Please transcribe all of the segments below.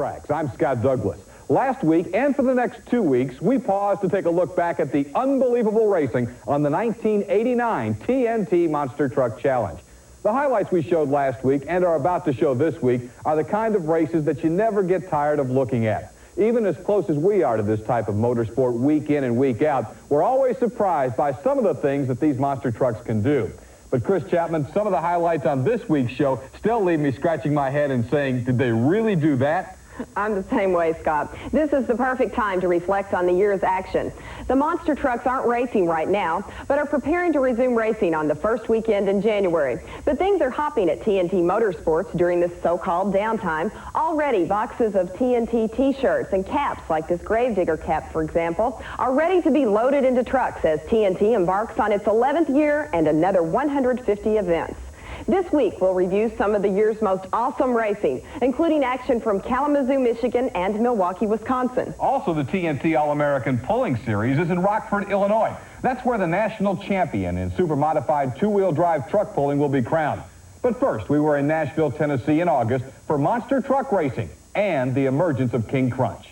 Trax. I'm Scott Douglas. Last week and for the next 2 weeks, we paused to take a look back at the unbelievable racing on the 1989 TNT Monster Truck Challenge. The highlights we showed last week and are about to show this week are the kind of races that you never get tired of looking at. Even as close as we are to this type of motorsport week in and week out, we're always surprised by some of the things that these monster trucks can do. But Chris Chapman, some of the highlights on this week's show still leave me scratching my head and saying, did they really do that? I'm the same way, Scott. This is the perfect time to reflect on the year's action. The monster trucks aren't racing right now, but are preparing to resume racing on the first weekend in January. But things are hopping at TNT Motorsports during this so-called downtime. Already, boxes of TNT T-shirts and caps, like this Gravedigger cap, for example, are ready to be loaded into trucks as TNT embarks on its 11th year and another 150 events. This week, we'll review some of the year's most awesome racing, including action from Kalamazoo, Michigan, and Milwaukee, Wisconsin. Also, the TNT All-American Pulling Series is in Rockford, Illinois. That's where the national champion in super-modified two-wheel drive truck pulling will be crowned. But first, we were in Nashville, Tennessee in August for monster truck racing and the emergence of King Crunch.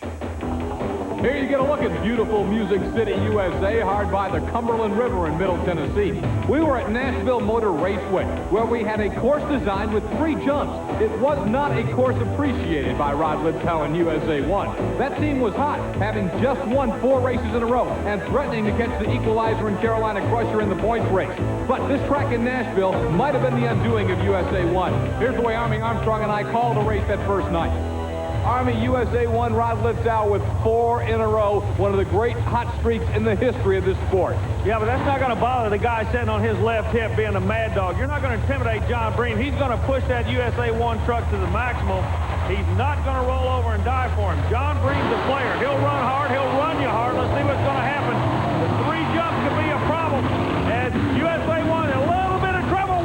Here you get a look at beautiful Music City, USA, hard by the Cumberland River in Middle Tennessee. We were at Nashville Motor Raceway, where we had a course designed with 3 jumps. It was not a course appreciated by Rod Litzau and USA 1. That team was hot, having just won 4 races in a row and threatening to catch the equalizer in Carolina Crusher in the points race. But this track in Nashville might have been the undoing of USA 1. Here's the way Army Armstrong and I called the race that first night. Army USA 1, Rod Litzau with 4 in a row, one of the great hot streaks in the history of this sport. Yeah, but that's not going to bother the guy sitting on his left hip being a mad dog. You're not going to intimidate John Breen. He's going to push that USA 1 truck to the maximum. He's not going to roll over and die for him. John Breen's a player. He'll run hard. He'll run you hard. Let's see what's going to happen. The 3 jumps could be a problem. As USA 1 in a little bit of trouble.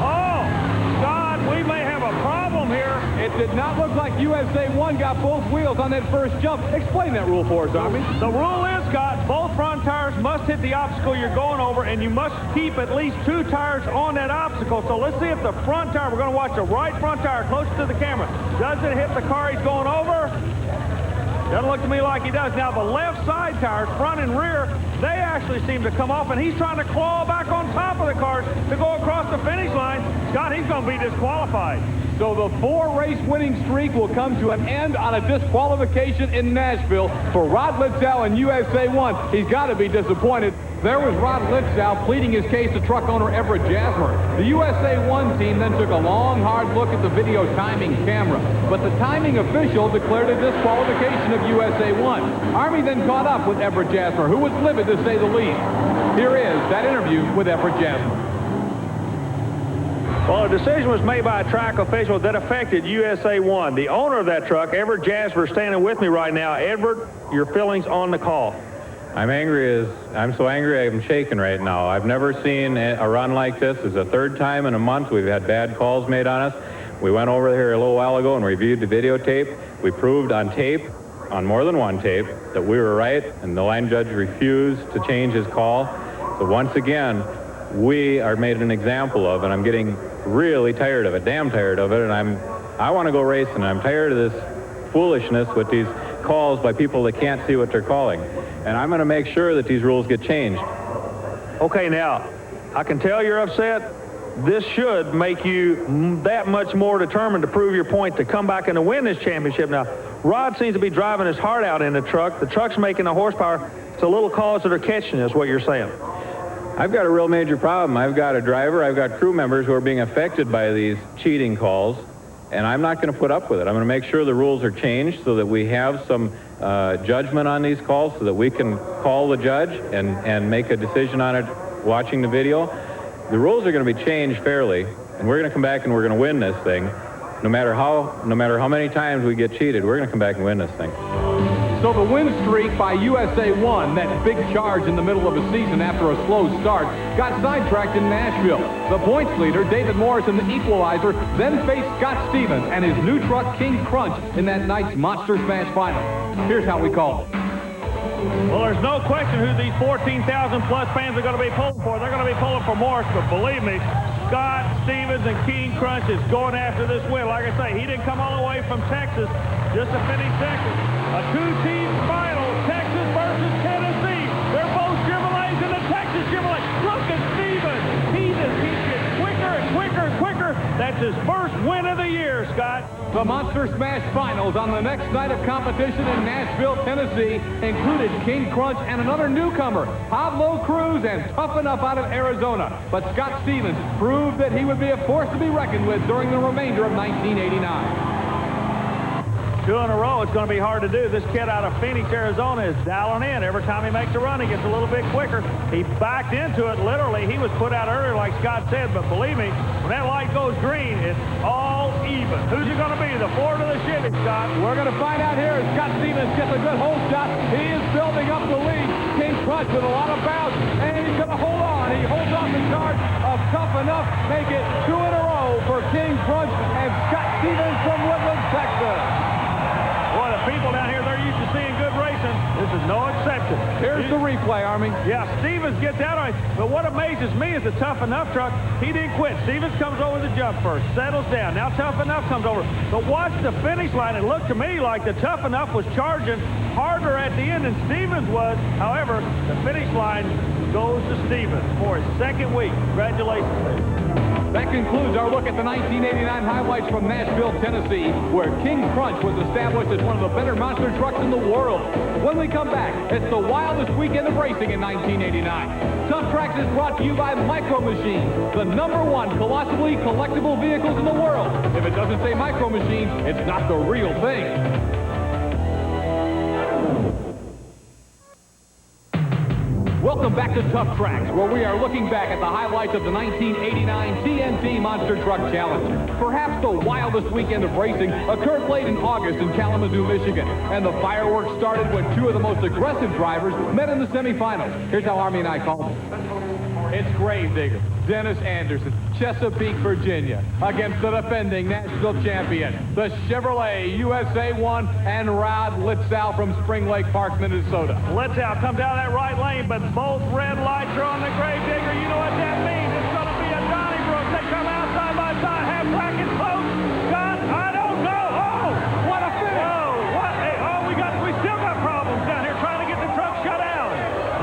Oh, God, we may have a problem here. It did not look like USA 1 got both wheels on that first jump. Explain that rule for us, Army. The rule is, Scott, both front tires must hit the obstacle you're going over, and you must keep at least 2 tires on that obstacle. So let's see if the front tire, we're going to watch the right front tire close to the camera. Does it hit the car he's going over? Doesn't look to me like he does. Now, the left side tires, front and rear, they actually seem to come off, and he's trying to claw back on top of the cars to go across the finish line. Scott, he's going to be disqualified. So the 4-race winning streak will come to an end on a disqualification in Nashville for Rod Litzau and USA 1. He's got to be disappointed. There was Rod Litzau pleading his case to truck owner Everett Jasmer. The USA 1 team then took a long, hard look at the video timing camera, but the timing official declared a disqualification of USA 1. Army then caught up with Everett Jasmer, who was livid to say the least. Here is that interview with Everett Jasmer. Well, a decision was made by a track official that affected USA 1. The owner of that truck, Everett Jasper, standing with me right now. Everett, your feelings on the call? I'm so angry I'm shaking right now. I've never seen a run like this. It's the 3rd time in a month we've had bad calls made on us. We went over here a little while ago and reviewed the videotape. We proved on tape, on more than one tape, that we were right, and the line judge refused to change his call. So once again, we are made an example of, and I'm getting really tired of it, damn tired of it, and I want to go racing. I'm tired of this foolishness with these calls by people that can't see what they're calling. And I'm going to make sure that these rules get changed. Okay, now, I can tell you're upset. This should make you that much more determined to prove your point to come back and to win this championship. Now, Rod seems to be driving his heart out in the truck. The truck's making the horsepower. It's a little cause that are catching is what you're saying. I've got a real major problem. I've got a driver, I've got crew members who are being affected by these cheating calls, and I'm not going to put up with it. I'm going to make sure the rules are changed so that we have some judgment on these calls so that we can call the judge and make a decision on it watching the video. The rules are going to be changed fairly, and we're going to come back and we're going to win this thing. No matter how many times we get cheated, we're going to come back and win this thing. So the win streak by USA 1, that big charge in the middle of a season after a slow start, got sidetracked in Nashville. The points leader, David Morrison, the equalizer, then faced Scott Stevens and his new truck, King Crunch, in that night's Monster Smash final. Here's how we called it. Well, there's no question who these 14,000 plus fans are going to be pulling for. They're going to be pulling for Morris, but believe me, Scott Stevens and King Crunch is going after this win. Like I say, he didn't come all the way from Texas just to finish second. A two-team final, Texas versus Tennessee. They're both Chevrolets in the Texas Chevrolet. Look at Stevens. He just keeps getting quicker and quicker and quicker. That's his first win of the year, Scott. The Monster Smash Finals on the next night of competition in Nashville, Tennessee included King Crunch and another newcomer, Pablo Cruz and Tough Enough out of Arizona. But Scott Stevens proved that he would be a force to be reckoned with during the remainder of 1989. 2 in a row, it's going to be hard to do. This kid out of Phoenix, Arizona is dialing in. Every time he makes a run, he gets a little bit quicker. He backed into it, literally. He was put out earlier, like Scott said, but believe me, when that light goes green, it's all even. Who's it going to be, the Ford or the Chevy, Scott? We're going to find out here as Scott Stevens gets a good hold shot. He is building up the lead. King Crunch with a lot of bounce, and he's going to hold on. He holds off the charge of Tough Enough. Make it 2 in a row for King Crunch and Scott Stevens from Woodland, Texas. Boy, the people down here, they're used to seeing good racing. This is no exception. Here's the replay, Army. Yeah, Stevens gets out on it. But what amazes me is the Tough Enough truck. He didn't quit. Stevens comes over the jump first, settles down. Now Tough Enough comes over. But watch the finish line. It looked to me like the Tough Enough was charging harder at the end than Stevens was. However, the finish line goes to Stevens for his second week. Congratulations. That concludes our look at the 1989 highlights from Nashville, Tennessee, where King Crunch was established as one of the better monster trucks in the world. When we come back, it's the wildest weekend of racing in 1989. Tuff Trax is brought to you by Micro Machines, the #1 colossally collectible vehicles in the world. If it doesn't say Micro Machines, it's not the real thing. Welcome back to Tuff Trax, where we are looking back at the highlights of the 1989 TNT Monster Truck Challenge. Perhaps the wildest weekend of racing occurred late in August in Kalamazoo, Michigan, and the fireworks started when 2 of the most aggressive drivers met in the semifinals. Here's how Army and I called it. It's Gravedigger, Dennis Anderson, Chesapeake, Virginia, against the defending Nashville champion, the Chevrolet USA 1 and Rod Litzow from Spring Lake Park, Minnesota. Litzow comes out of that right lane, but both red lights are on the Gravedigger. You know what that means? It's going to be a Donnybrook. They come out side by side, half bracket close. Scott, I don't know. Oh, what a finish. Oh, what? Hey, we still got problems down here trying to get the truck shut down.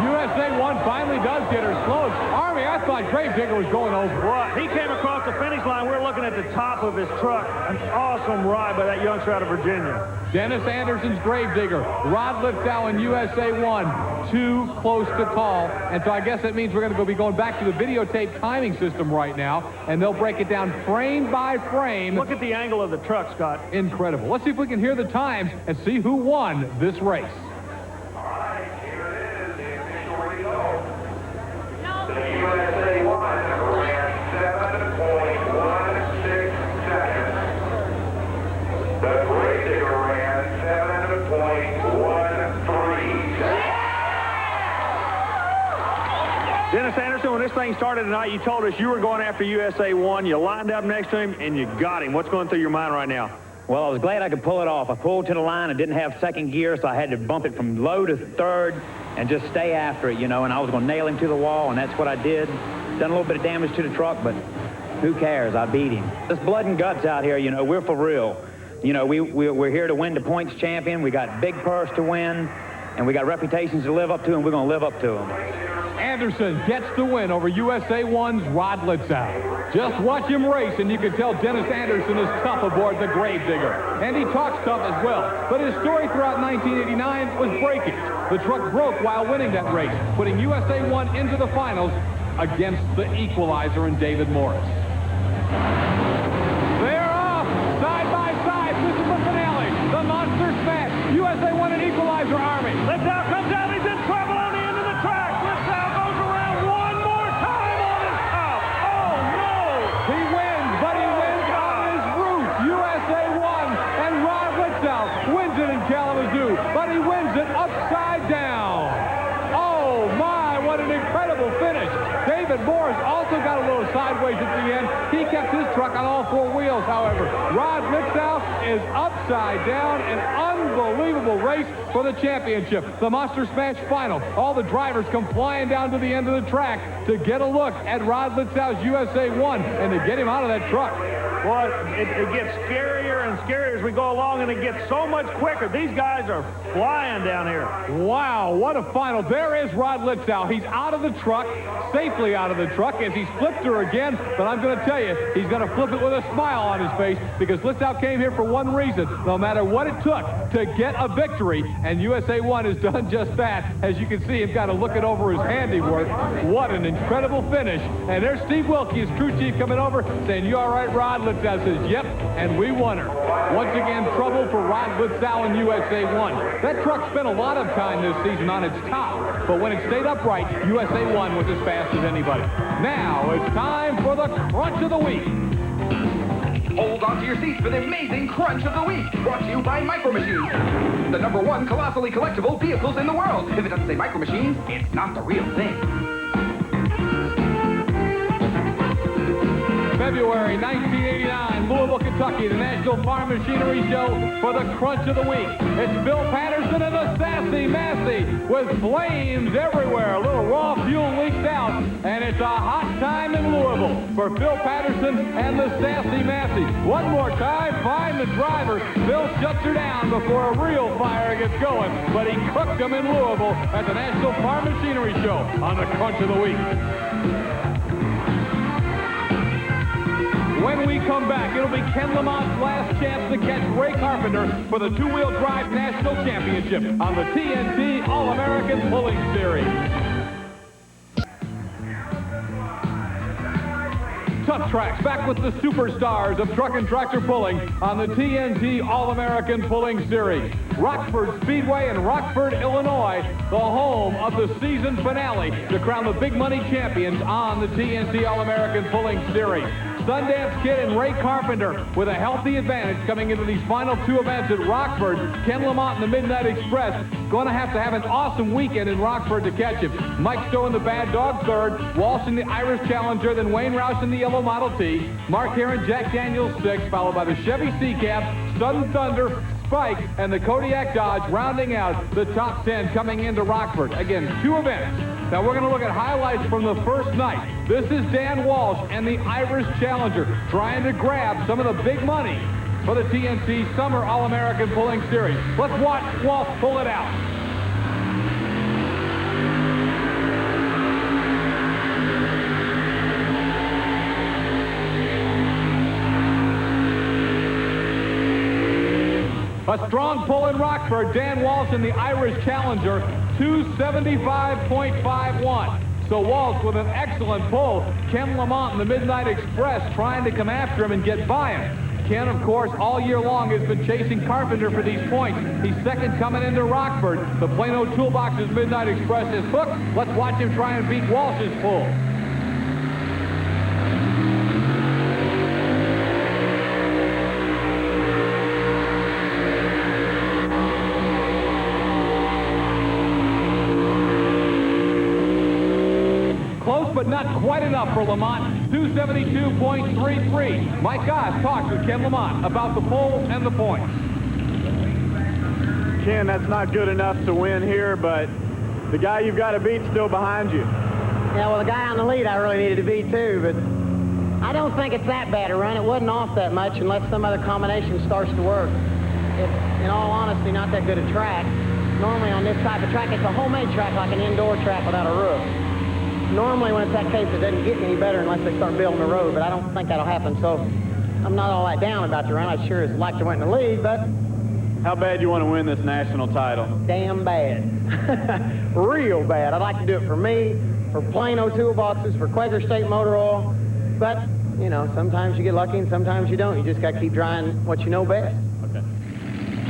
USA 1 finally does get her slowed. Army, I thought Gravedigger was going over. What? He came across the finish line. We're looking at the top of his truck. An awesome ride by that youngster out of Virginia. Dennis Anderson's Gravedigger, Rod Litzow in USA 1, too close to call. And so I guess that means we're going to be going back to the videotape timing system right now, and they'll break it down frame by frame. Look at the angle of the truck, Scott. Incredible. Let's see if we can hear the times and see who won this race. USA 1 ran 7.16 seconds. The Gravedigger ran 7.13. Dennis Anderson, when this thing started tonight, you told us you were going after USA 1. You lined up next to him, and you got him. What's going through your mind right now? Well, I was glad I could pull it off. I pulled to the line. I didn't have second gear, so I had to bump it from low to third and just stay after it, you know, and I was going to nail him to the wall, and that's what I did. Done a little bit of damage to the truck, but who cares? I beat him. This blood and guts out here, you know, we're for real. You know, we're here to win the points champion. We got big purse to win, and we got reputations to live up to, and we're going to live up to them. Anderson gets the win over USA 1's Rod Litzow. Just watch him race, and you can tell Dennis Anderson is tough aboard the Gravedigger. And he talks tough as well. But his story throughout 1989 was breakage. The truck broke while winning that race, putting USA 1 into the finals against the equalizer in David Morris. They're off, side by side. This is the finale. The Monster Smash. USA 1 and equalizer, Army. Litzow comes out. He's in trouble on the end of the track. Litzow goes around one more time on his top. Oh, no. He wins, but he wins on his roof. USA 1 and Rod Litzow wins it in Kalamazoo, but he wins it upside down. Oh, my, what an incredible finish. David David Morris also got a little sideways at the end. He kept his truck on all four wheels, however. Rod Litzau is upside down. An unbelievable race for the championship. The Monster Smash Final. All the drivers come flying down to the end of the track to get a look at Rod Litzau's USA 1 and to get him out of that truck. Well, it gets scarier and scarier as we go along, and it gets so much quicker. These guys are flying down here. Wow, what a final. There is Rod Litzau. He's out of the truck, safely out of the truck, as he's flipped her again. But I'm going to tell you, he's going to flip it with a smile on his face, because Litzau came here for one reason, no matter what it took to get a victory. And USA 1 has done just that. As you can see, he's got to look it over his handiwork. What an incredible finish. And there's Steve Wilkie, his crew chief, coming over, saying, "You all right, Rod?" Litzau says, "Yep," and we won her. Once again, trouble for Rod Litzau in USA 1. That truck spent a lot of time this season on its top, but when it stayed upright, USA 1 was as fast as anybody. Now it's time for the Crunch of the Week. Hold on to your seats for the amazing Crunch of the Week, brought to you by Micro Machines, the #1 colossally collectible vehicles in the world. If it doesn't say Micro Machines, it's not the real thing. February 1989, Louisville, Kentucky, the National Farm Machinery Show for the Crunch of the Week. It's Bill Patterson and the Sassy Massey with flames everywhere. A little raw fuel leaks out, and it's a hot time in Louisville for Bill Patterson and the Sassy Massey. One more time, find the driver. Bill shuts her down before a real fire gets going, but he cooked them in Louisville at the National Farm Machinery Show on the Crunch of the Week. When we come back, it'll be Ken Lamont's last chance to catch Ray Carpenter for the two-wheel drive national championship on the TNT All-American Pulling Series. Tuff Trax back with the superstars of truck and tractor pulling on the TNT All-American Pulling Series. Rockford Speedway in Rockford, Illinois, the home of the season finale to crown the big money champions on the TNT All-American Pulling Series. Sundance Kid and Ray Carpenter with a healthy advantage coming into these final two events at Rockford. Ken Lamont and the Midnight Express going to have an awesome weekend in Rockford to catch him. Mike Stowe in the Bad Dog third, Walsh in the Irish Challenger, then Wayne Roush in the Yellow Model T, Mark Heron, Jack Daniels sixth, followed by the Chevy C-Cab, Sudden Thunder, Spike, and the Kodiak Dodge rounding out the top 10 coming into Rockford. Again, two events. Now we're going to look at highlights from the first night. This is Dan Walsh and the Irish Challenger trying to grab some of the big money for the TNT Summer All-American Pulling Series. Let's watch Walsh pull it out. A strong pull in Rockford. Dan Walsh in the Irish Challenger, 275.51. So Walsh with an excellent pull. Ken Lamont in the Midnight Express trying to come after him and get by him. Ken, of course, all year long has been chasing Carpenter for these points. He's second coming into Rockford. The Plano Toolbox's Midnight Express is hooked. Let's watch him try and beat Walsh's pull. But not quite enough for Lamont. 272.33. Mike Goss talks with Ken Lamont about the pole and the points. Ken, that's not good enough to win here, but the guy you've got to beat's still behind you. Yeah, well, the guy on the lead I really needed to beat too, but I don't think it's that bad a run. It wasn't off that much unless some other combination starts to work. It's, in all honesty, not that good a track. Normally on this type of track, it's a homemade track like an indoor track without a roof. Normally, when it's that case, it doesn't get any better unless they start building the road, but I don't think that'll happen, so I'm not all that down about the run. I sure as like to win the lead, but... How bad you want to win this national title? Damn bad. Real bad. I'd like to do it for me, for Plano Toolboxes, for Quaker State Motor Oil, but, you know, sometimes you get lucky and sometimes you don't. You just got to keep trying what you know best.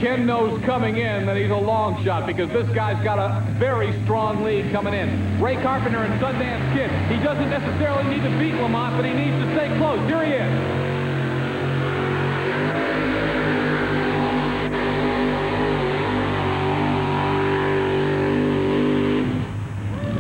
Ken knows coming in that he's a long shot because this guy's got a very strong lead coming in. Ray Carpenter and Sundance Kid. He doesn't necessarily need to beat Lamont, but he needs to stay close. Here he is.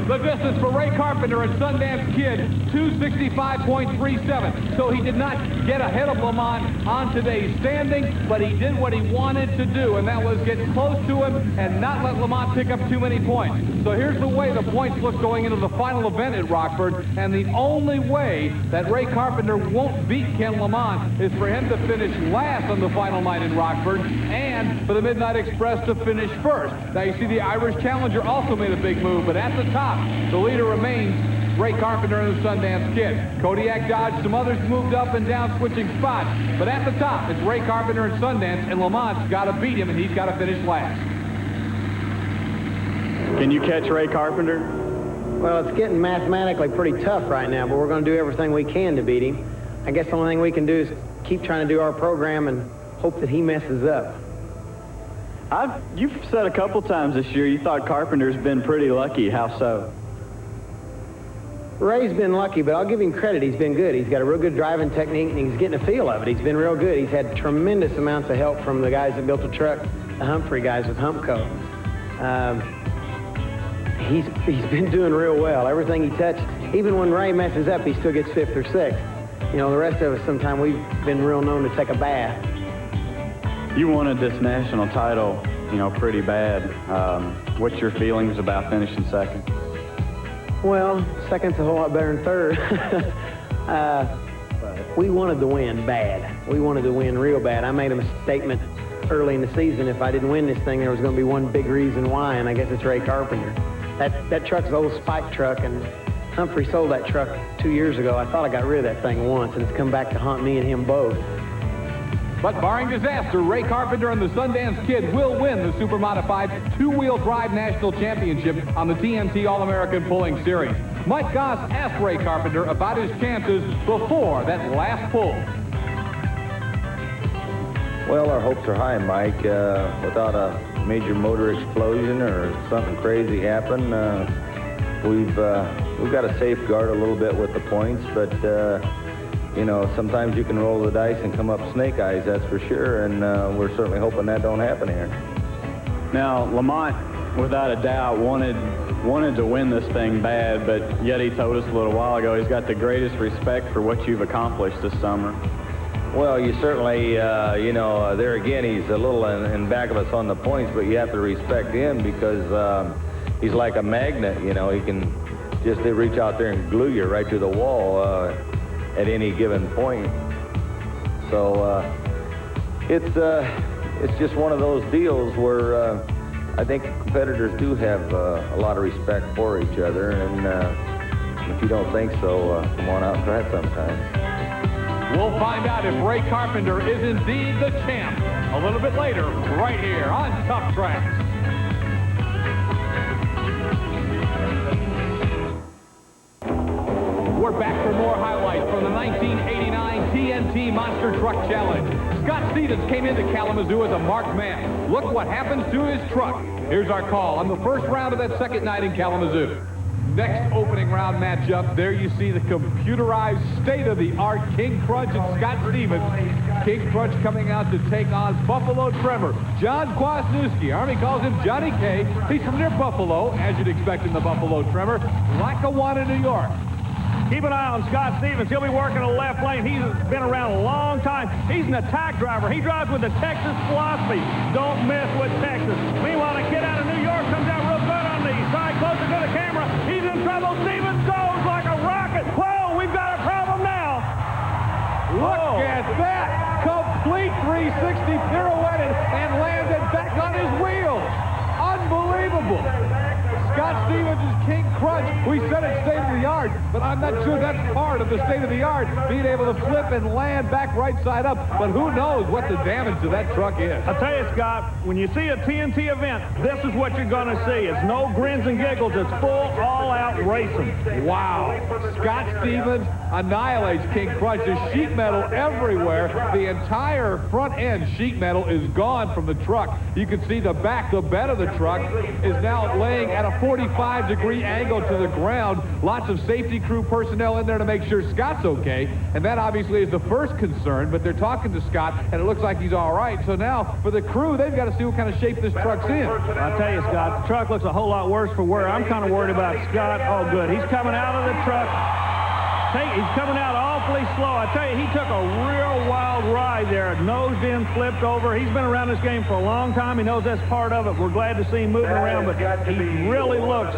The The distance for Ray Carpenter and Sundance Kid, 265.37. So he did not get ahead of Lamont on today's standing, but he did what he wanted to do, and that was get close to him and not let Lamont pick up too many points. So here's the way the points look going into the final event at Rockford, and the only way that Ray Carpenter won't beat Ken Lamont is for him to finish last on the final night in Rockford, and for the Midnight Express to finish first. Now you see the Irish Challenger also made a big move, but at the top, the leader remains Ray Carpenter and the Sundance Kid. Kodiak Dodge, some others moved up and down, switching spots, but at the top, it's Ray Carpenter and Sundance, and Lamont's got to beat him, and he's got to finish last. Can you catch Ray Carpenter? Well, it's getting mathematically pretty tough right now, but we're going to do everything we can to beat him. I guess the only thing we can do is keep trying to do our program and hope that he messes up. You've said a couple times this year you thought Carpenter's been pretty lucky. How so? Ray's been lucky, but I'll give him credit. He's been good. He's got a real good driving technique, and he's getting a feel of it. He's been real good. He's had tremendous amounts of help from the guys that built the truck, the Humphrey guys with Humpco. He's been doing real well. Everything he touched, even when Ray messes up, he still gets 5th or 6th. You know, the rest of us, sometimes we've been real known to take a bath. You wanted this national title, you know, pretty bad. What's your feelings about finishing second? Well, second's a whole lot better than third. We wanted to win bad. We wanted to win real bad. I made a statement early in the season. If I didn't win this thing, there was going to be one big reason why, and I guess it's Ray Carpenter. That truck's an old Spike truck, and Humphrey sold that truck 2 years ago. I thought I got rid of that thing once, and it's come back to haunt me and him both. But barring disaster, Ray Carpenter and the Sundance Kid will win the Super Modified two-wheel drive national championship on the TNT All-American Pulling Series. Mike Goss asked Ray Carpenter about his chances before that last pull. Well, our hopes are high, Mike. Without a major motor explosion or something crazy happen, we've got to safeguard a little bit with the points, but you know, sometimes you can roll the dice and come up snake eyes, that's for sure, and we're certainly hoping that don't happen here. Now, Lamont, without a doubt, wanted to win this thing bad, but yet he told us a little while ago he's got the greatest respect for what you've accomplished this summer. Well, you certainly, you know, there again, he's a little in back of us on the points, but you have to respect him because he's like a magnet, you know. He can just reach out there and glue you right to the wall at any given point. So it's just one of those deals where I think competitors do have a lot of respect for each other, and if you don't think so, come on out and try it sometime. We'll find out if Ray Carpenter is indeed the champ a little bit later, right here on Tuff Trax. We're back for more highlights from the 1989 TNT Monster Truck Challenge. Scott Stevens came into Kalamazoo as a marked man. Look what happens to his truck. Here's our call on the first round of that second night in Kalamazoo. Next opening round matchup, there you see the computerized state-of-the-art King Crunch and Scott Stevens. King Crunch coming out to take on Buffalo Tremor. John Kwasniewski, Army calls him Johnny K. He's from near Buffalo, as you'd expect in the Buffalo Tremor, Lackawanna, New York. Keep an eye on Scott Stevens. He'll be working the left lane. He's been around a long time. He's an attack driver. He drives with the Texas philosophy. Don't mess with Texas. Meanwhile, the kid out of New York comes out real good on the side, closer to the camera. He's in trouble. Stevens goes like a rocket. Whoa, we've got a problem now. Look at that. Complete 360 pirouetted and landed back on his wheels. Unbelievable. Scott Stevens is King Crunch. We said it's state-of-the-art, but I'm not sure that's part of the state-of-the-art, being able to flip and land back right side up. But who knows what the damage to that truck is. I'll tell you, Scott, when you see a TNT event, this is what you're going to see. It's no grins and giggles. It's full, all-out racing. Wow. Scott Stevens annihilates King Crunch. There's sheet metal everywhere. The entire front end sheet metal is gone from the truck. You can see the back, the bed of the truck is now laying at a 45-degree angle to the ground. Lots of safety safety crew personnel in there to make sure Scott's okay, and that obviously is the first concern, but they're talking to Scott, and it looks like he's all right. So now, for the crew, they've got to see what kind of shape this truck's in. I'll tell you, Scott, the truck looks a whole lot worse for wear. I'm kind of worried about Scott. Oh, good. He's coming out of the truck. He's coming out awfully slow. I tell you, he took a real wild ride there. Nosed in, flipped over. He's been around this game for a long time. He knows that's part of it. We're glad to see him moving around, but he really looks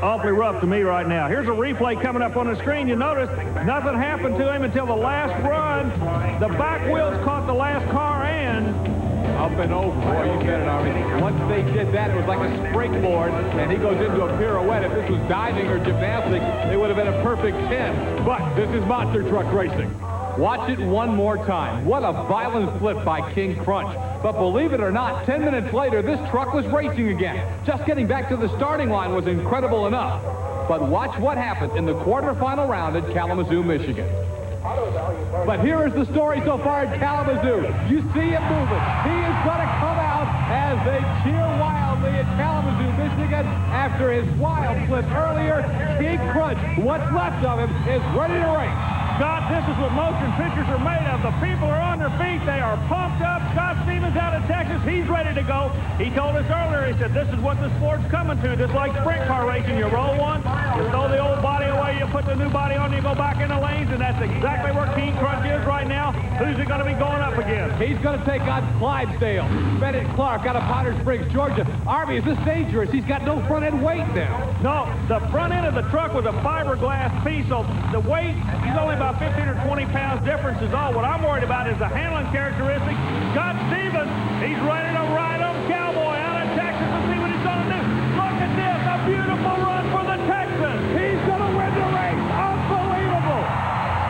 awfully rough to me right now. Here's a replay coming up on the screen. You notice nothing happened to him until the last run. The back wheels caught the last car and... Up and over. Boy, you said it, Army. Once they did that, it was like a springboard, and he goes into a pirouette. If this was diving or gymnastics, it would have been a perfect 10. But this is monster truck racing. Watch it one more time. What a violent flip by King Crunch. But believe it or not, 10 minutes later, this truck was racing again. Just getting back to the starting line was incredible enough. But watch what happened in the quarterfinal round at Kalamazoo, Michigan. But here is the story so far at Kalamazoo. You see him moving. He is going to come out as they cheer wildly at Kalamazoo, Michigan. After his wild flip earlier, King Crunch, what's left of him, is ready to race. Scott, this is what motion pictures are made of. The people are on their feet. They are pumped up. Scott Stevens out of Texas. He's ready to go. He told us earlier, he said, this is what the sport's coming to. Just like sprint car racing. You roll one, you throw the old body away, you put the new body on, you go back in the lanes, and that's exactly where King Crunch is right now. Who's he going to be going up against? He's going to take on Clydesdale. Bennett Clark out of Powder Springs, Georgia. Army, is this dangerous? He's got no front end weight now. No, the front end of the truck was a fiberglass piece, so the weight, he's only about 15 or 20 pounds difference is all. What I'm worried about is the handling characteristics. Scott Stevens, he's ready to ride on Cowboy out of Texas and see what he's going to do. Look at this, a beautiful run for the Texans. He's going to win the race. Unbelievable.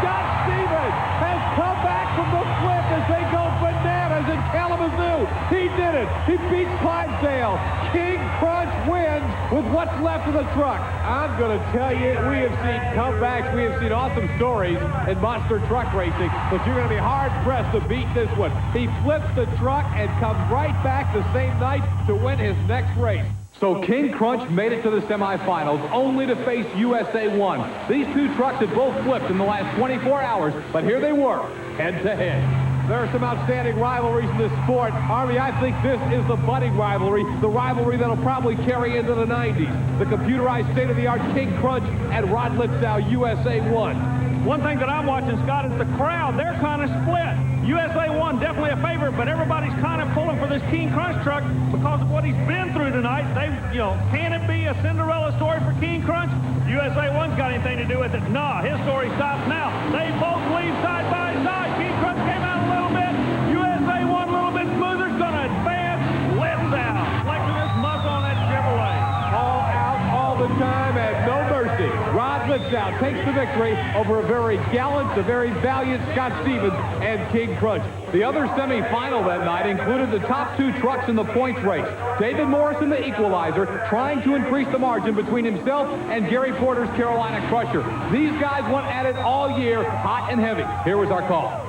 Scott Stevens has come back from the flip as they go bananas in Kalamazoo. He did it. He beats Clydesdale. King Crunch wins with what's left of the truck. I'm going to tell you, we have seen comebacks. We have seen awesome stories in monster truck racing, but you're going to be hard-pressed to beat this one. He flips the truck and comes right back the same night to win his next race. So King Crunch made it to the semifinals, only to face USA 1. These two trucks had both flipped in the last 24 hours, but here they were, head-to-head. There are some outstanding rivalries in this sport. Army, I think this is the budding rivalry, the rivalry that'll probably carry into the 90s. The computerized state-of-the-art King Crunch and Rod Litzow, USA 1. One thing that I'm watching, Scott, is the crowd. They're kind of split. USA 1 definitely a favorite, but everybody's kind of pulling for this King Crunch truck because of what he's been through tonight. Can it be a Cinderella story for King Crunch? USA 1's got anything to do with it? No, his story stops now. They both leave side by side. King Crunch came out a little bit. USA 1 a little bit smoother. It's going to advance. Litzow flexing his muscle on that Chevrolet. All out all the time and no mercy. Rod Litzow takes the victory over a very gallant, a very valiant Scott Stevens and King Crunch. The other semifinal that night included the top two trucks in the points race. David Morrison, the equalizer, trying to increase the margin between himself and Gary Porter's Carolina Crusher. These guys went at it all year, hot and heavy. Here was our call.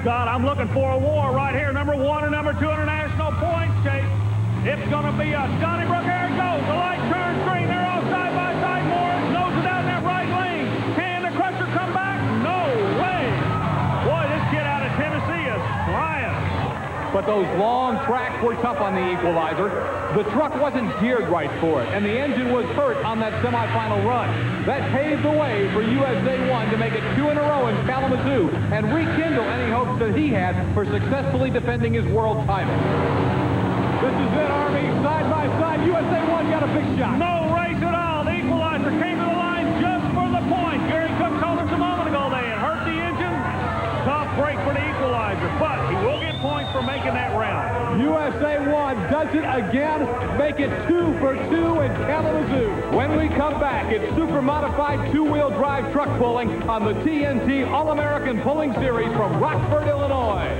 Scott, I'm looking for a war right here. Number 1 and number 2 international points chase. It's going to be a Scotty Brook. There it goes. The light turns green. They're all side by side. Morris noses out in that right lane. Can the Crusher come back? No way. Boy, this kid out of Tennessee is flying. But those long tracks were tough on the equalizer. The truck wasn't geared right for it, and the engine was hurt on that semifinal run. That paved the way for USA 1 to make it 2 in a row in Kalamazoo and rekindle any hopes that he had for successfully defending his world title. This is it, Army, side by side. USA 1 got a big shot. No race at all. The equalizer came to the line just for the point. Gary Cook told us a moment ago they had hurt the engine. Tough break for the equalizer, but he will get points for making that round. USA 1 does it again, make it 2 for 2 in Kalamazoo. When we come back, it's super modified two-wheel drive truck pulling on the TNT All-American Pulling Series from Rockford, Illinois.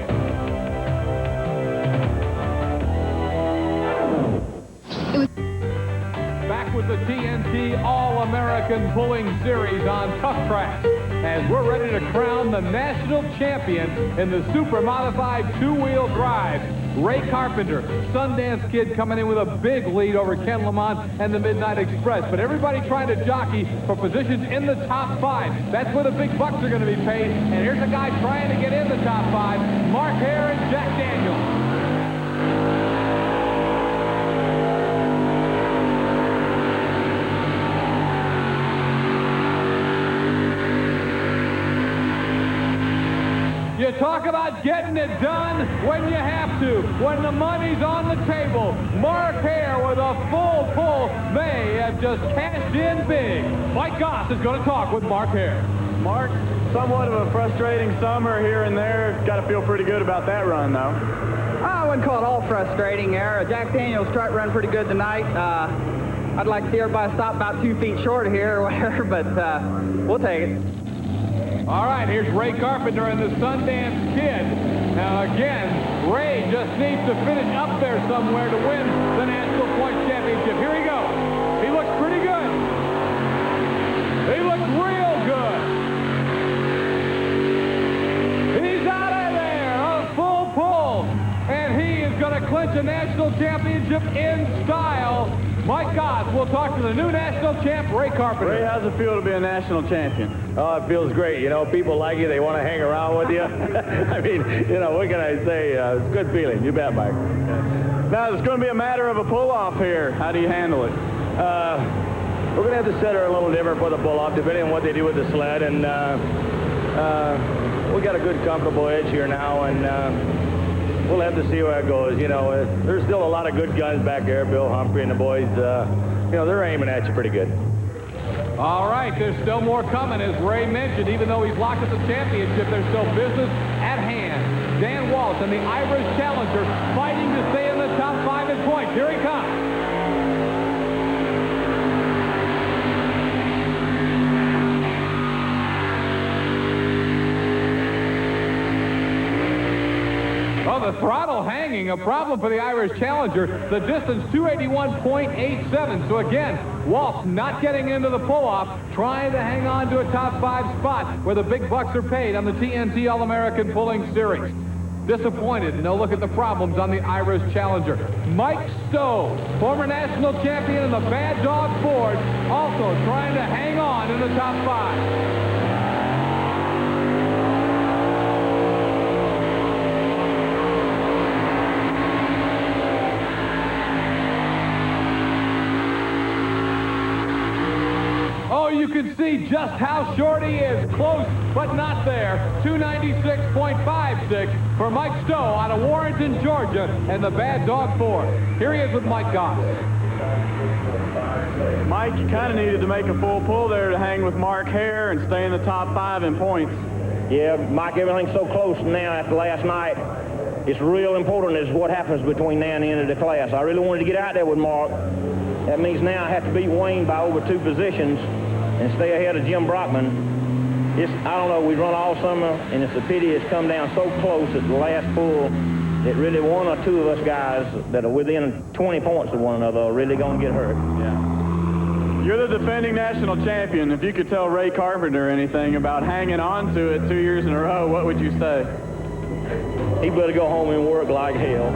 Back with the TNT All-American Pulling Series on Tuff Trax, as we're ready to crown the national champion in the super modified two-wheel drive. Ray Carpenter, Sundance Kid, coming in with a big lead over Ken Lamont and the Midnight Express. But everybody trying to jockey for positions in the top 5. That's where the big bucks are going to be paid. And here's a guy trying to get in the top 5, Mark Hare and Jack Daniels. You talk about getting it done when you have to, when the money's on the table. Mark Hare with a full pull may have just cashed in big. Mike Goss is going to talk with Mark Hare. Mark, somewhat of a frustrating summer here and there. Got to feel pretty good about that run, though. I wouldn't call it all frustrating there. Jack Daniels' truck run pretty good tonight. I'd like to see everybody stop about 2 feet short of here or whatever, but we'll take it. All right, here's Ray Carpenter and the Sundance Kid. Now again, Ray just needs to finish up there somewhere to win the National Point Championship. Here he goes. He looks pretty good. He looks real good. He's out of there, a full pull. And he is going to clinch a national championship in style. Mike Goss will talk to the new national champ, Ray Carpenter. Ray, how's it feel to be a national champion? Oh, it feels great. You know, people like you. They want to hang around with you. I mean, you know, what can I say? It's a good feeling. You bet, Mike. Now, it's going to be a matter of a pull-off here. How do you handle it? We're going to have to set her a little different for the pull-off, depending on what they do with the sled. And we got a good, comfortable edge here now, and we'll have to see where it goes. You know, there's still a lot of good guns back there. Bill Humphrey and the boys, you know, they're aiming at you pretty good. All right, there's still more coming, as Ray mentioned. Even though he's locked at the championship, there's still business at hand. Dan Walsh and the Irish Challenger fighting to stay in the top 5 in points. Here he comes. Oh, the throttle hanging, a problem for the Irish Challenger. The distance, 281.87. So again, Walsh not getting into the pull-off, trying to hang on to a top 5 spot where the big bucks are paid on the TNT All-American Pulling Series. Disappointed. No look at the problems on the Irish Challenger. Mike Stowe, former national champion in the Bad Dog Ford, also trying to hang on in the top 5. Oh, you can see just how short he is. Close, but not there. 296.56 for Mike Stowe out of Warrenton, Georgia, and the Bad Dog Ford. Here he is with Mike Goss. Mike, you kind of needed to make a full pull there to hang with Mark Hare and stay in the top 5 in points. Yeah, Mike, everything's so close now after last night. It's real important is what happens between now and the end of the class. I really wanted to get out there with Mark. That means now I have to beat Wayne by over 2 positions and stay ahead of Jim Brockman. I don't know, we run all summer, and it's a pity it's come down so close at the last pull that really 1 or 2 of us guys that are within 20 points of one another are really going to get hurt. Yeah. You're the defending national champion. If you could tell Ray Carpenter anything about hanging on to it 2 years in a row, what would you say? He better go home and work like hell.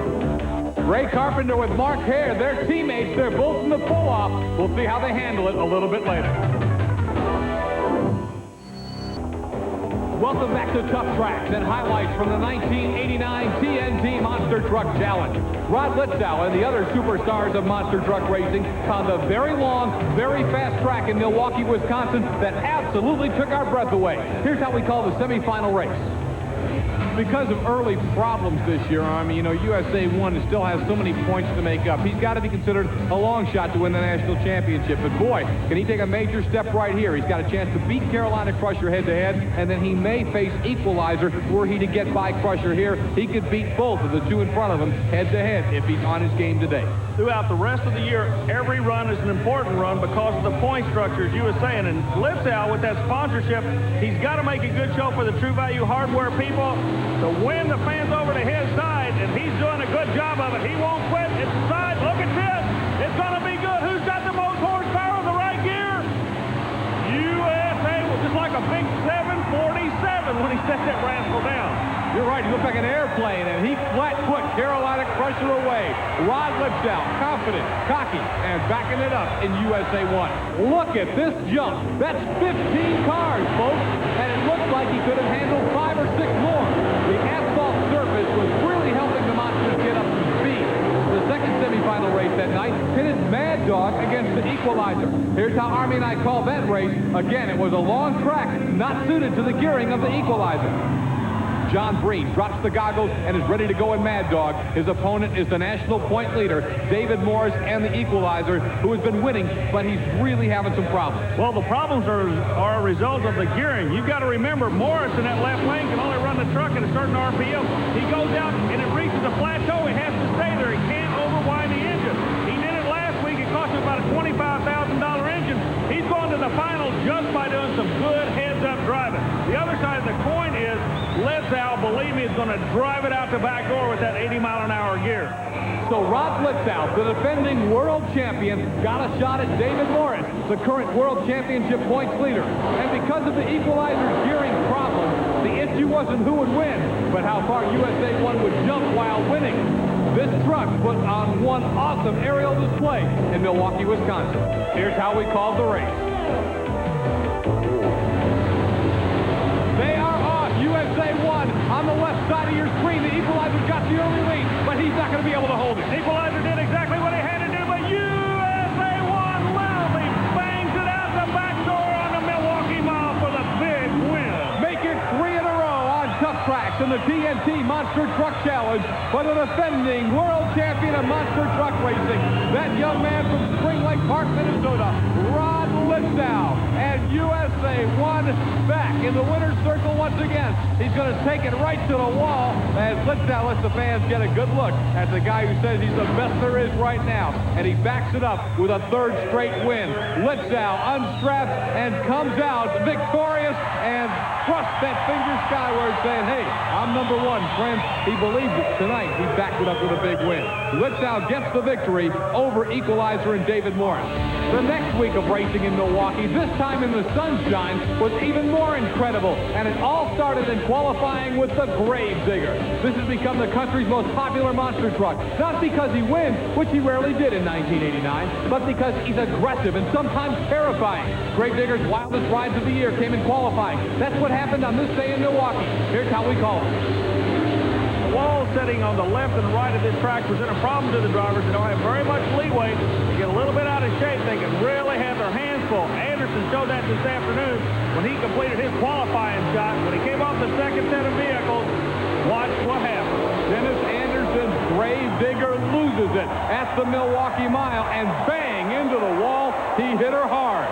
Ray Carpenter with Mark Hare, their teammates. They're both in the pull-off. We'll see how they handle it a little bit later. Welcome back to Tuff Trax and highlights from the 1989 TNT Monster Truck Challenge. Rod Litzow and the other superstars of monster truck racing found a very long, very fast track in Milwaukee, Wisconsin that absolutely took our breath away. Here's how we call the semifinal race. Because of early problems this year, Army, you know, USA 1 still has so many points to make up. He's got to be considered a long shot to win the national championship. But boy, can he take a major step right here. He's got a chance to beat Carolina Crusher head-to-head, and then he may face equalizer were he to get by Crusher here. He could beat both of the 2 in front of him head-to-head if he's on his game today. Throughout the rest of the year, every run is an important run because of the point structure, as you were saying. And Litzow, with that sponsorship, he's got to make a good show for the True Value Hardware people to win the fans over to his side, and he's doing a good job of it. He won't quit. It's the side. Look at this. It's going to be good. Who's got the most horsepower in the right gear? USA was just like a big 747 when he set that rascal down. You're right. right, he looks like an airplane, and he flat put Carolina Crusher away. Rod Lipsdown, confident, cocky, and backing it up in USA 1. Look at this jump. That's 15 cars, folks, and it looks like he could have handled 5 or 6 more. The asphalt surface was really helping the Monsters get up to speed. The second semifinal race that night pitted Mad Dog against the Equalizer. Here's how Army and I call that race. Again, it was a long track, not suited to the gearing of the Equalizer. John Breen drops the goggles and is ready to go in Mad Dog. His opponent is the national point leader, David Morris, and the Equalizer, who has been winning, but he's really having some problems. Well, the problems are a result of the gearing. You've got to remember, Morris in that left lane can only run the truck at a certain RPM. He goes out and it reaches a plateau. He has to stay there. He can't overwind the engine. He did it last week. It cost him about a $25,000 engine. He's going to the final just by doing some good heads-up driving. The other side of the coin is Lipsdown, believe me, is going to drive it out the back door with that 80-mile-an-hour gear. So Rod Lipsdown, the defending world champion, got a shot at David Morris, the current world championship points leader. And because of the Equalizer's gearing problem, the issue wasn't who would win, but how far USA 1 would jump while winning. This truck put on one awesome aerial display in Milwaukee, Wisconsin. Here's how we called the race. They are off. USA 1 on the left side of your screen. The Equalizer's got the early lead, but he's not going to be able to hold it. Equalizer did exactly what he had to do, but USA 1 loudly bangs it out the back door on the Milwaukee Mile for the big win. Make it 3 in a row on Tuff Trax in the TNT Monster Truck Challenge for the defending world champion of monster truck racing. That young man from Spring Lake Park, Minnesota, Rod Lipsdown, and USA 1 back in the winner's circle once again. He's going to take it right to the wall as Lipsdown lets the fans get a good look at the guy who says he's the best there is right now. And he backs it up with a 3rd straight win. Lipsdown unstraps and comes out victorious and thrusts that finger skyward saying, hey, I'm number 1, friends. He believes it tonight. He backed it up with a big win. Lipsdown gets the victory over Equalizer and David Morris. The next week of racing in Milwaukee, this time in the sunshine, was even more incredible, and it all started in qualifying with the Gravedigger. This has become the country's most popular monster truck, not because he wins, which he rarely did in 1989, but because he's aggressive and sometimes terrifying. Gravedigger's wildest rides of the year came in qualifying. That's what happened on this day in Milwaukee. Here's how we call it. The wall setting on the left and right of this track present a problem to the drivers. They don't have very much leeway. They get a little bit out of shape. They can really have their hands full. Anderson showed that this afternoon when he completed his qualifying shot. When he came off the second set of vehicles, watch what happened. Dennis Anderson's Gravedigger loses it at the Milwaukee Mile, and bang, into the wall. He hit her hard.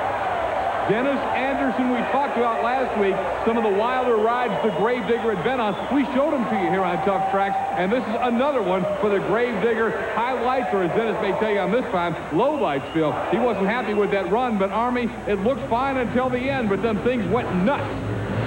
Dennis Anderson, we talked about last week, some of the wilder rides the Gravedigger had been on. We showed them to you here on Tuff Trax, and this is another one for the Gravedigger. Highlights, or as Dennis may tell you on this time, lowlights, Phil. He wasn't happy with that run, but Army, it looked fine until the end, but then things went nuts.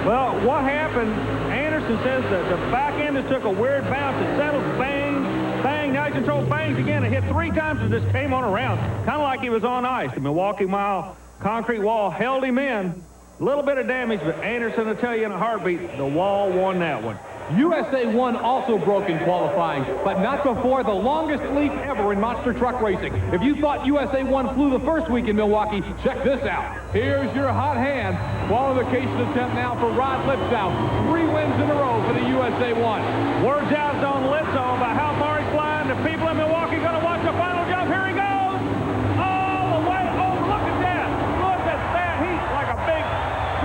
Well, what happened, Anderson says that the back end just took a weird bounce. It settled, bang, bang, now he controlled bangs again. It hit 3 times and just came on around, kind of like he was on ice. The Milwaukee Mile concrete wall held him in. A little bit of damage, but Anderson will tell you in a heartbeat, the wall won that one. USA 1 also broke in qualifying, but not before the longest leap ever in monster truck racing. If you thought USA 1 flew the first week in Milwaukee, check this out. Here's your hot hand. Qualification attempt now for Rod Lipsdown. 3 wins in a row for the USA 1. Words out on Lipsdown about how far he's flying. The people in Milwaukee going to watch the final jump. Here he goes. All the way. Oh, look at that. Look at that. He's like a big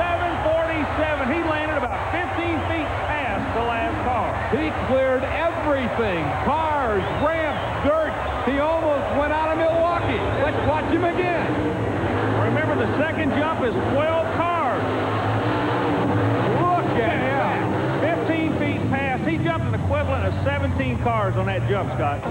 747. He landed about 15 feet past the last car. He cleared everything. Cars, ramps, dirt. He almost went out of Milwaukee. Let's watch him again. Remember, the second jump is 12 cars. Look at him. 15 feet past. He jumped an equivalent of 17 cars on that jump, Scott.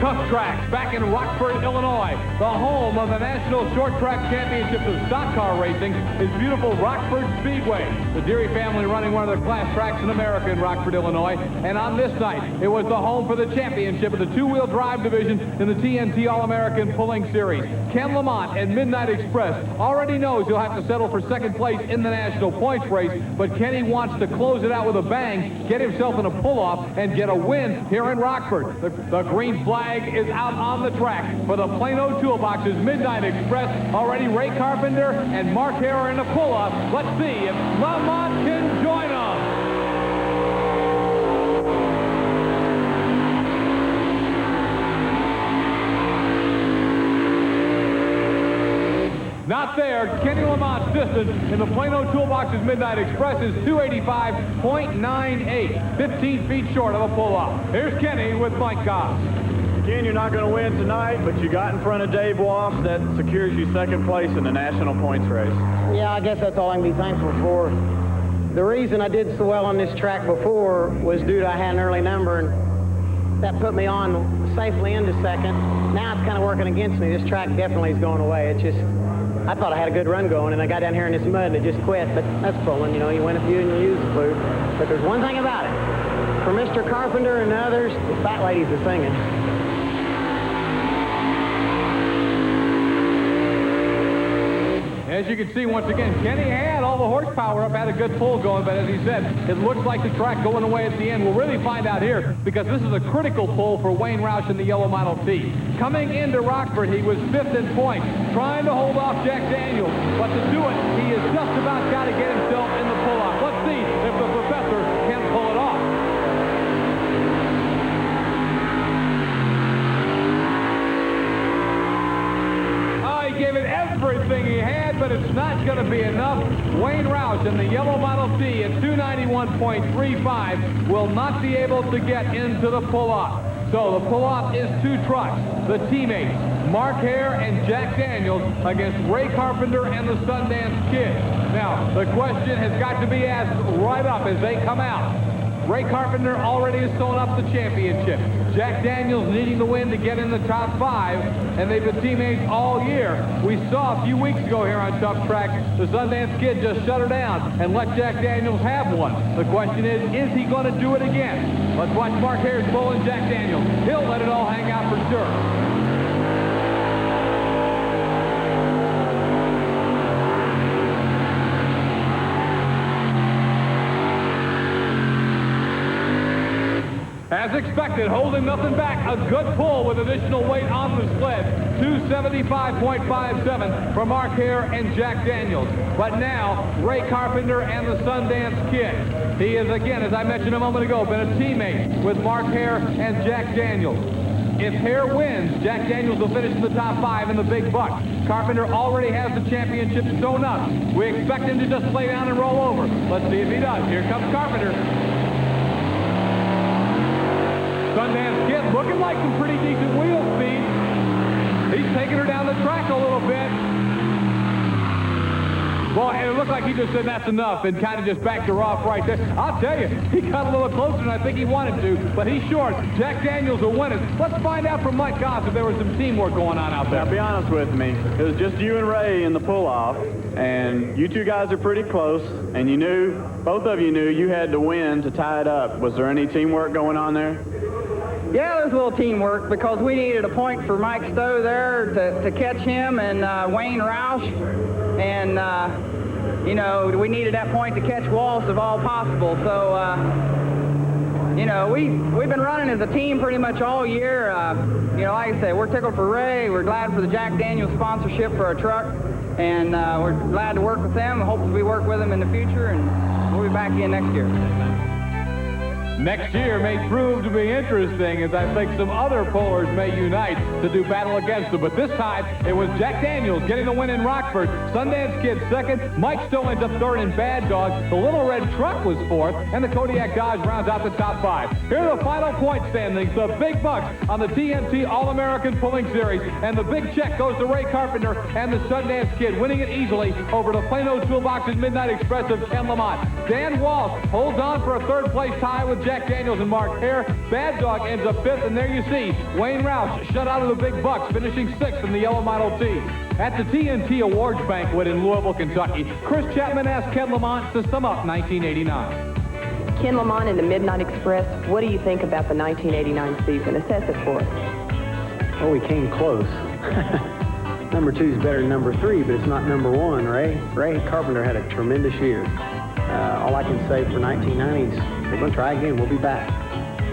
Tuff Trax, back in Rockford, Illinois, the home of the National Short Track Championships of Stock Car Racing, is beautiful Rockford Speedway. The Deary family running one of the class tracks in America in Rockford, Illinois. And on this night, it was the home for the championship of the two-wheel drive division in the TNT All-American Pulling Series. Ken Lamont and Midnight Express already knows he'll have to settle for second place in the national points race, but Kenny wants to close it out with a bang, get himself in a pull-off, and get a win here in Rockford. The green flag is out on the track for the Plano Toolbox's Midnight Express. Already Ray Carpenter and Mark Hare are in a pull-off. Let's see if Lamont can join them. Not there. Kenny Lamont's distance in the Plano Toolbox's Midnight Express is 285.98, 15 feet short of a pull-off. Here's Kenny with Mike Goss. Ken, you're not going to win tonight, but you got in front of Dave Walsh. That secures you second place in the national points race. Yeah, I guess that's all I can be thankful for. The reason I did so well on this track before was due to I had an early number, and that put me on safely into second. Now it's kind of working against me. This track definitely is going away. It's just, I thought I had a good run going, and I got down here in this mud and it just quit. But that's pulling, you know, you win a few and you lose a few. But there's one thing about it. For Mr. Carpenter and others, the fat ladies are singing. As you can see, once again, Kenny had all the horsepower up, had a good pull going, but as he said, it looks like the track going away at the end. We'll really find out here because this is a critical pull for Wayne Roush in the yellow Model T. Coming into Rockford, he was 5th in points, trying to hold off Jack Daniels, but to do it, he has just about got to get himself in the pull-off. Let's see if the professor can pull it off. Gave it everything he had, but it's not going to be enough. Wayne Roush in the yellow Model T at 291.35 will not be able to get into the pull-off. So the pull-off is two trucks, the teammates, Mark Hare and Jack Daniels against Ray Carpenter and the Sundance Kid. Now, the question has got to be asked right up as they come out. Ray Carpenter already has sewn up the championship. Jack Daniels needing the win to get in the top 5, and they've been teammates all year. We saw a few weeks ago here on Tuff Track, the Sundance Kid just shut her down and let Jack Daniels have one. The question is he going to do it again? Let's watch Mark Hare's bull and Jack Daniels. He'll let it all hang out for sure. As expected, holding nothing back, a good pull with additional weight on the sled. 275.57 for Mark Hare and Jack Daniels. But now, Ray Carpenter and the Sundance Kid. He is, again, as I mentioned a moment ago, been a teammate with Mark Hare and Jack Daniels. If Hare wins, Jack Daniels will finish in the top 5 in the big buck. Carpenter already has the championship sewn up. We expect him to just lay down and roll over. Let's see if he does. Here comes Carpenter. Sundance Kid looking like some pretty decent wheel speed. He's taking her down the track a little bit. Well, and it looked like he just said that's enough and kind of just backed her off right there. I'll tell you, he got a little closer than I think he wanted to, but he's short. Jack Daniels will win it. Let's find out from Mike Goss if there was some teamwork going on out there. Now, be honest with me. It was just you and Ray in the pull-off, and you two guys are pretty close, and you knew, both of you knew you had to win to tie it up. Was there any teamwork going on there? Yeah, there's a little teamwork because we needed a point for Mike Stowe there to catch him and Wayne Roush. And, you know, we needed that point to catch Walsh if all possible. So, you know, we've been running as a team pretty much all year. You know, like I said, we're tickled for Ray. We're glad for the Jack Daniels sponsorship for our truck. And we're glad to work with them. Hopefully we work with them in the future, and we'll be back in next year. Next year may prove to be interesting as I think some other pullers may unite to do battle against them. But this time, it was Jack Daniels getting the win in Rockford. Sundance Kid second. Mike Stowe ends up third in Bad Dog. The Little Red Truck was fourth. And the Kodiak Dodge rounds out the top 5. Here are the final point standings. The big bucks on the TNT All-American Pulling Series. And the big check goes to Ray Carpenter and the Sundance Kid, winning it easily over the Plano Toolbox's Midnight Express of Ken Lamont. Dan Walsh holds on for a third place tie with Jack Jack Daniels and Mark Hare. Bad Dog ends up 5th, and there you see Wayne Roush shut out of the Big Bucks, finishing 6th in the Yellow Model T. At the TNT Awards banquet in Louisville, Kentucky, Chris Chapman asked Ken Lamont to sum up 1989. Ken Lamont in the Midnight Express, what do you think about the 1989 season? Assess it for us. Well, we came close. Number 2 is better than number 3, but it's not number 1, Ray. Ray Carpenter had a tremendous year. All I can say for 1990 is we're going to try again. We'll be back.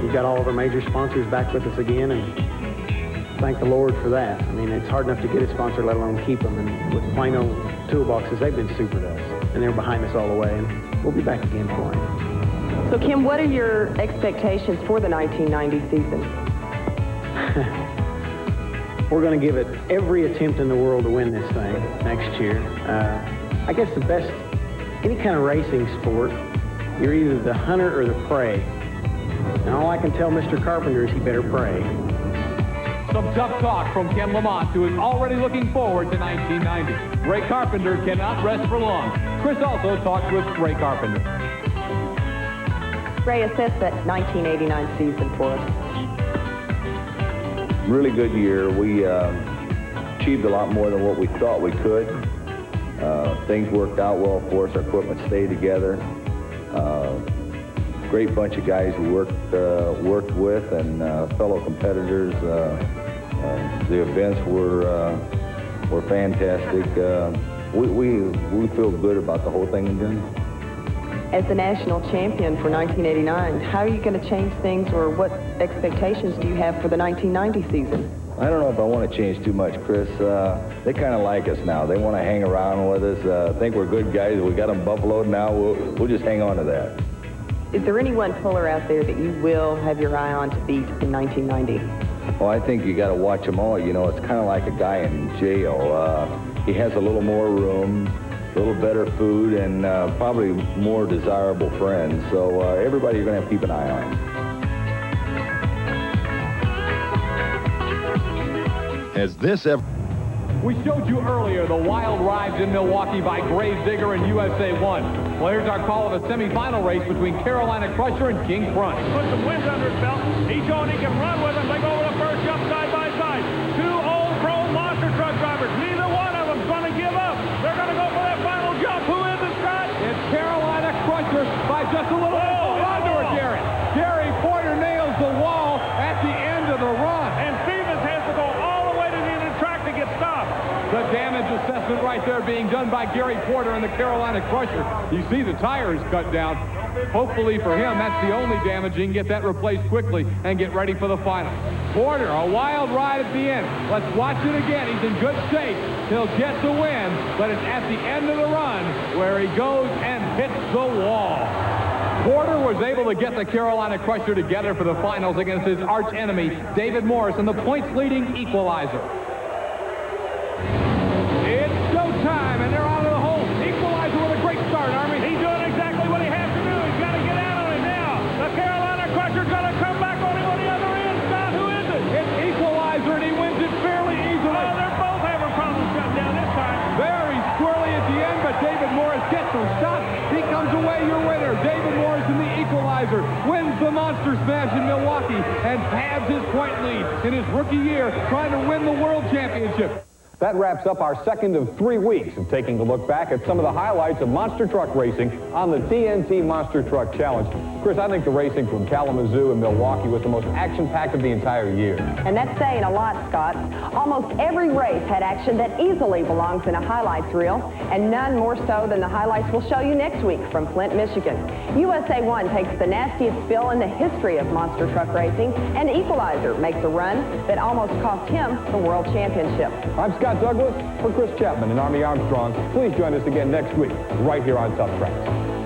We've got all of our major sponsors back with us again, and thank the Lord for that. I mean, it's hard enough to get a sponsor, let alone keep them. And with Plano Toolboxes, they've been super to us, and they're behind us all the way, and we'll be back again for them. So, Kim, what are your expectations for the 1990 season? We're going to give it every attempt in the world to win this thing next year. I guess the best, any kind of racing sport, you're either the hunter or the prey. And all I can tell Mr. Carpenter is he better pray. Some tough talk from Ken Lamont, who is already looking forward to 1990. Ray Carpenter cannot rest for long. Chris also talked with Ray Carpenter. Ray, assess that 1989 season for us. Really good year. We achieved a lot more than what we thought we could. Things worked out well for us. Our equipment stayed together. Great bunch of guys we worked with and fellow competitors. The events were fantastic. We feel good about the whole thing we're doing. As the national champion for 1989, how are you going to change things, or what expectations do you have for the 1990 season? I don't know if I want to change too much, Chris. They kind of like us now. They want to hang around with us. I think we're good guys. We got them buffaloed now. We'll just hang on to that. Is there any one puller out there that you will have your eye on to beat in 1990? Well, I think you got to watch them all. You know, it's kind of like a guy in jail. He has a little more room, a little better food, and probably more desirable friends. So everybody you're going to have to keep an eye on. Has this ever... We showed you earlier the wild rides in Milwaukee by Gravedigger and USA 1. Well, here's our call of a semifinal race between Carolina Crusher and King Front. Put some wind under his belt. He's showing he can run with him. They go over the first jump side by side. 2 old pro monster truck drivers. Neither one of them's going to give up. They're going to go for that final jump. Who is it, Scott? It's Carolina Crusher by just a little under it, Gary. Gary Porter nails the wall at the end of the run. And Stevens has to go all the way to the end of the track to get stopped. The damage assessment right there being done by Gary Porter and the Carolina Crusher. You see the tires cut down. Hopefully for him, that's the only damage. He can get that replaced quickly and get ready for the final. Porter, a wild ride at the end. Let's watch it again. He's in good shape. He'll get the win, but it's at the end of the run where he goes and hits the wall. Porter was able to get the Carolina Crusher together for the finals against his arch enemy, David Morris, in the points-leading equalizer. It's showtime, and they're out of the hole. Equalizer with a great start, Army. He's doing exactly what he has to do. He's got to get out of it now. The Carolina Crusher's going to come back on him on the other end. Scott, who is it? It's Equalizer, and he wins it fairly easily. Oh, they're both having problems shutting down this time. Very squirrely at the end, but David Morris gets some stop. He comes away your winner. David Morris in the Equalizer wins the Monster Smash in Milwaukee and halves his point lead in his rookie year trying to win the World Championship. That wraps up our second of 3 weeks of taking a look back at some of the highlights of monster truck racing on the TNT Monster Truck Challenge. Chris, I think the racing from Kalamazoo and Milwaukee was the most action-packed of the entire year. And that's saying a lot, Scott. Almost every race had action that easily belongs in a highlights reel, and none more so than the highlights we'll show you next week from Flint, Michigan. USA 1 takes the nastiest spill in the history of monster truck racing, and Equalizer makes a run that almost cost him the World Championship. I'm Scott Douglas for Chris Chapman and Army Armstrong. Please join us again next week right here on Tough Trax.